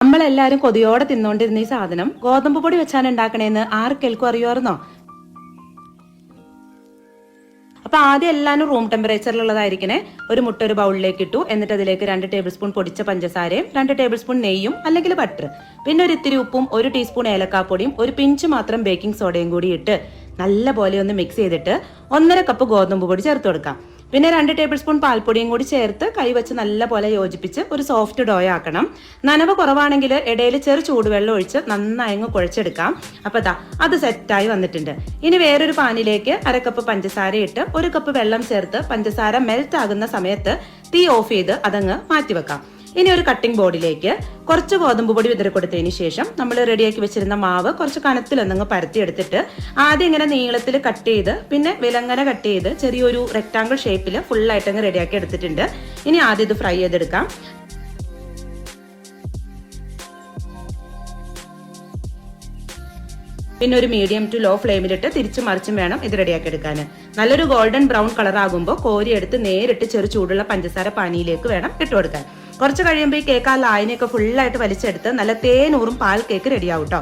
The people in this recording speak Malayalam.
നമ്മളെല്ലാരും കൊതിയോടെ തിന്നോണ്ടിരുന്ന ഈ സാധനം ഗോതമ്പ് പൊടി വെച്ചാണ് ഉണ്ടാക്കണേന്ന് ആർക്കെൽക്കും അറിയുമായിരുന്നോ? അപ്പൊ ആദ്യം എല്ലാവരും റൂം ടെമ്പറേച്ചറിലുള്ളതായിരിക്കണേ. ഒരു മുട്ട ഒരു ബൗളിലേക്ക് ഇട്ടു. എന്നിട്ട് അതിലേക്ക് 2 ടേബിൾ സ്പൂൺ പൊടിച്ച പഞ്ചസാരയും 2 ടേബിൾ സ്പൂൺ നെയ്യും അല്ലെങ്കിൽ ബട്ടർ, പിന്നെ ഒരു ഇത്തിരി ഉപ്പും 1 ടീസ്പൂൺ ഏലക്കാപ്പൊടിയും ഒരു പിഞ്ച് മാത്രം ബേക്കിംഗ് സോഡയും കൂടി ഇട്ട് നല്ല പോലെ ഒന്ന് മിക്സ് ചെയ്തിട്ട് 1.5 കപ്പ് ഗോതമ്പ് പൊടി ചേർത്ത് കൊടുക്കാം. പിന്നെ 2 ടേബിൾ സ്പൂൺ പാൽപ്പൊടിയും കൂടി ചേർത്ത് കൈവച്ച് നല്ല പോലെ യോജിപ്പിച്ച് ഒരു സോഫ്റ്റ് ഡോ ആക്കണം. നനവ് കുറവാണെങ്കിൽ ഇടയിൽ ചെറു ചൂടുവെള്ളം ഒഴിച്ച് നന്നായി കുഴച്ചെടുക്കാം. അപ്പൊ അത് സെറ്റായി വന്നിട്ടുണ്ട്. ഇനി വേറൊരു പാനിലേക്ക് 1/2 കപ്പ് പഞ്ചസാര ഇട്ട് 1 കപ്പ് വെള്ളം ചേർത്ത് പഞ്ചസാര മെൽറ്റ് ആകുന്ന സമയത്ത് തീ ഓഫ് ചെയ്ത് അതങ്ങ് മാറ്റിവെക്കാം. ഇനി ഒരു കട്ടിംഗ് ബോർഡിലേക്ക് കുറച്ച് ഗോതമ്പ് പൊടി വിതറി കൊടുത്തതിന് ശേഷം നമ്മൾ റെഡിയാക്കി വെച്ചിരുന്ന മാവ് കുറച്ച് കനത്തിലൊന്നങ്ങ് പരത്തിയെടുത്തിട്ട് ആദ്യം ഇങ്ങനെ നീളത്തിൽ കട്ട് ചെയ്ത് പിന്നെ വിലങ്ങനെ കട്ട് ചെയ്ത് ചെറിയൊരു റെക്ടാങ്കിൾ ഷേപ്പിൽ ഫുള്ളായിട്ട് അങ്ങ് റെഡിയാക്കി എടുത്തിട്ടുണ്ട്. ഇനി ആദ്യം ഇത് ഫ്രൈ ചെയ്തെടുക്കാം. പിന്നെ ഒരു മീഡിയം ടു ലോ ഫ്ലെയിമിലിട്ട് തിരിച്ചും മറിച്ചും വേണം ഇത് റെഡിയാക്കി എടുക്കാൻ. നല്ലൊരു ഗോൾഡൻ ബ്രൗൺ കളർ ആകുമ്പോൾ കോരിയെടുത്ത് നേരിട്ട് ചെറു ചൂടുള്ള പഞ്ചസാര പാനിയിലേക്ക് വേണം ഇട്ട് കൊടുക്കാൻ. കുറച്ച് കഴിയുമ്പോൾ ഈ കേക്ക് ആ ലായനിയൊക്കെ ഫുള്ളായിട്ട് വലിച്ചെടുത്ത് നല്ല തേനൂറും പാൽ കേക്ക് റെഡിയാവും കേട്ടോ.